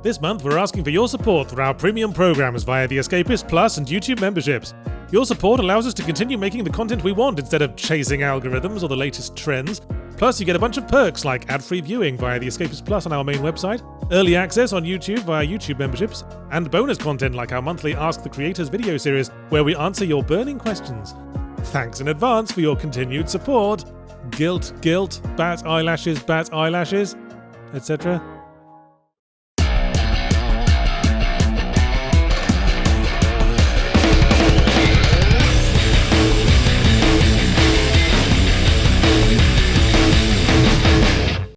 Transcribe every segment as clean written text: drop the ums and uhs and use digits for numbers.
This month, we're asking for your support for our premium programs via The Escapist Plus and YouTube memberships. Your support allows us to continue making the content we want instead of chasing algorithms or the latest trends. Plus, you get a bunch of perks like ad-free viewing via The Escapist Plus on our main website, early access on YouTube via YouTube memberships, and bonus content like our monthly Ask the Creators video series where we answer your burning questions. Thanks in advance for your continued support. Guilt, bat eyelashes, etc.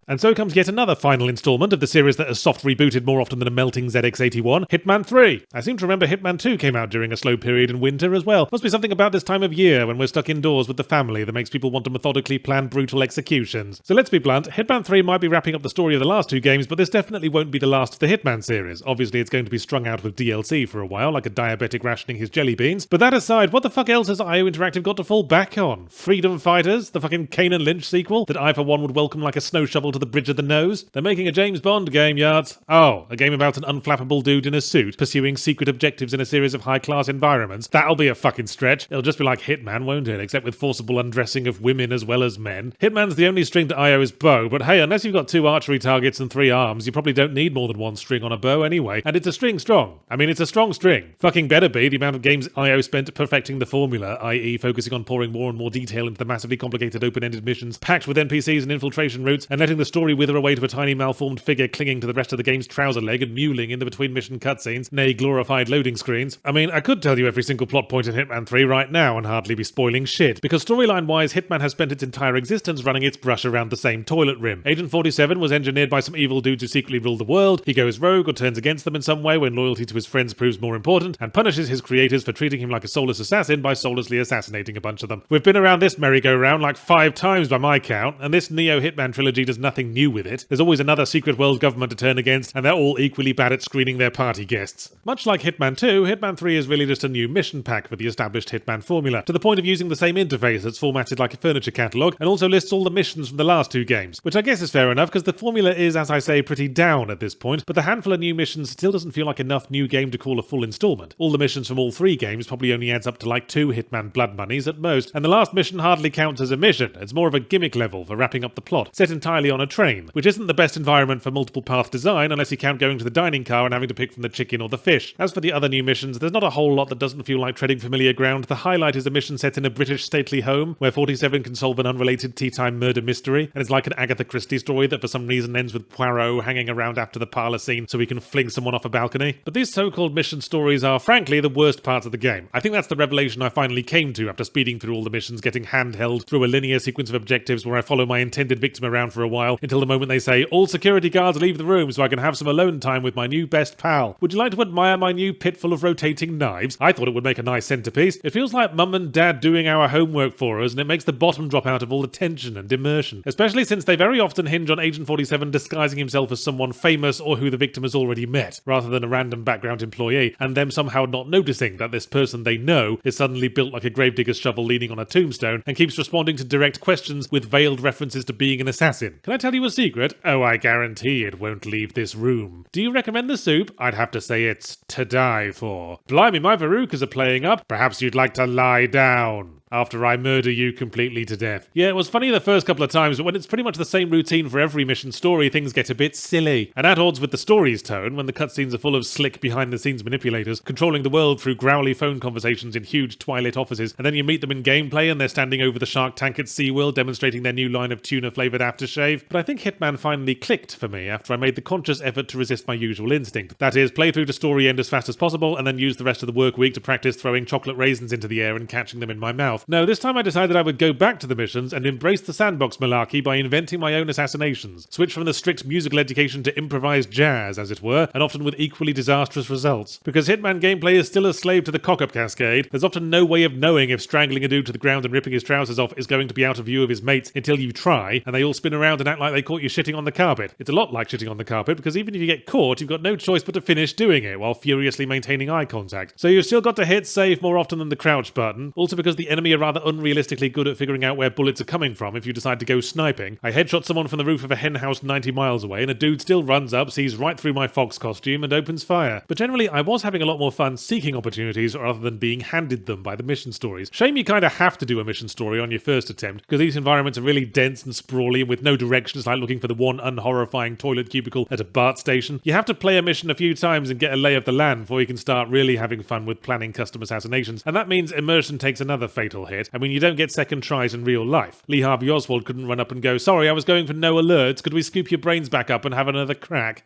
And so comes yet another final installment of the series that has soft rebooted more often than a melting ZX81, Hitman 3. I seem to remember Hitman 2 came out during a slow period in winter as well. Must be something about this time of year when we're stuck indoors with the family that makes people want to methodically plan brutal executions. So let's be blunt, Hitman 3 might be wrapping up the story of the last two games, but this definitely won't be the last of the Hitman series. Obviously it's going to be strung out with DLC for a while, like a diabetic rationing his jelly beans. But that aside, what the fuck else has IO Interactive got to fall back on? Freedom Fighters? The fucking Kane and Lynch sequel that I for one would welcome like a snow shovel to the bridge of the nose? They're making a James Bond game, yards. Oh, a game about an unflappable dude in a suit pursuing secret objectives in a series of high-class environments. That'll be a fucking stretch. It'll just be like Hitman, won't it? Except with forcible undressing of women as well as men. Hitman's the only string to IO's bow, but hey, unless you've got 2 archery targets and 3 arms, you probably don't need more than 1 string on a bow anyway. And it's a string strong. I mean, it's a strong string. Fucking better be the amount of games IO spent perfecting the formula, i.e. focusing on pouring more and more detail into the massively complicated open-ended missions, packed with NPCs and infiltration routes, and letting the story wither away to a tiny malformed figure clinging to the rest of the game's trouser leg and mewling in the between mission cutscenes, nay glorified loading screens. I mean, I could tell you every single plot point in Hitman 3 right now and hardly be spoiling shit, because storyline-wise, Hitman has spent its entire existence running its brush around the same toilet rim. Agent 47 was engineered by some evil dudes who secretly rule the world, he goes rogue or turns against them in some way when loyalty to his friends proves more important, and punishes his creators for treating him like a soulless assassin by soullessly assassinating a bunch of them. We've been around this merry-go-round like 5 times by my count, and this Neo Hitman trilogy does nothing new with it. There's always another secret world government to turn against, and they're all equally bad at screening their party guests. Much like Hitman 2, Hitman 3 is really just a new mission pack for the established Hitman formula, to the point of using the same interface that's formatted like a furniture catalogue, and also lists all the missions from the last 2 games, which I guess is fair enough because the formula is, as I say, pretty down at this point, but the handful of new missions still doesn't feel like enough new game to call a full installment. All the missions from all 3 games probably only adds up to like 2 Hitman Blood Monies at most, and the last mission hardly counts as a mission. It's more of a gimmick level for wrapping up the plot, set entirely on a train, which isn't the best environment for multiple path design unless you count going to the dining car and having to pick from the chicken or the fish. As for the other new missions, there's not a whole lot that doesn't feel like treading familiar ground. The highlight is a mission set in a British stately home where 47 can solve an unrelated tea time murder mystery, and it's like an Agatha Christie story that for some reason ends with Poirot hanging around after the parlour scene so he can fling someone off a balcony. But these so-called mission stories are frankly the worst parts of the game. I think that's the revelation I finally came to after speeding through all the missions, getting handheld through a linear sequence of objectives where I follow my intended victim around for a while until the moment they say, all security guards leave the room so I can have some alone time with my new best pal. Would you like to admire my new pit full of rotating knives? I thought it would make a nice centerpiece. It feels like mum and dad doing our homework for us, and it makes the bottom drop out of all the tension and immersion, especially since they very often hinge on Agent 47 disguising himself as someone famous or who the victim has already met, rather than a random background employee, and them somehow not noticing that this person they know is suddenly built like a gravedigger's shovel leaning on a tombstone and keeps responding to direct questions with veiled references to being an assassin. Can I tell you a secret? Oh, I guarantee it won't leave this room. Do you recommend the soup? I'd have to say it's to die for. Blimey, my Verucas are playing up. Perhaps you'd like to lie down after I murder you completely to death. Yeah, it was funny the first couple of times, but when it's pretty much the same routine for every mission story, things get a bit silly. And at odds with the story's tone, when the cutscenes are full of slick behind-the-scenes manipulators, controlling the world through growly phone conversations in huge twilit offices, and then you meet them in gameplay and they're standing over the shark tank at SeaWorld demonstrating their new line of tuna-flavoured aftershave. But I think Hitman finally clicked for me after I made the conscious effort to resist my usual instinct. That is, play through to story end as fast as possible, and then use the rest of the work week to practice throwing chocolate raisins into the air and catching them in my mouth. No, this time I decided I would go back to the missions and embrace the sandbox malarkey by inventing my own assassinations. Switch from the strict musical education to improvised jazz, as it were, and often with equally disastrous results. Because Hitman gameplay is still a slave to the cock-up cascade, there's often no way of knowing if strangling a dude to the ground and ripping his trousers off is going to be out of view of his mates until you try, and they all spin around and act like they caught you shitting on the carpet. It's a lot like shitting on the carpet, because even if you get caught, you've got no choice but to finish doing it while furiously maintaining eye contact. So you've still got to hit save more often than the crouch button, also because the enemy you're rather unrealistically good at figuring out where bullets are coming from if you decide to go sniping. I headshot someone from the roof of a hen house 90 miles away, and a dude still runs up, sees right through my fox costume, and opens fire. But generally, I was having a lot more fun seeking opportunities rather than being handed them by the mission stories. Shame you kind of have to do a mission story on your first attempt, because these environments are really dense and sprawly, and with no direction. It's like looking for the one unhorrifying toilet cubicle at a BART station. You have to play a mission a few times and get a lay of the land before you can start really having fun with planning custom assassinations, and that means immersion takes another fatal hit. I mean, you don't get second tries in real life. Lee Harvey Oswald couldn't run up and go, "Sorry, I was going for no alerts, could we scoop your brains back up and have another crack?"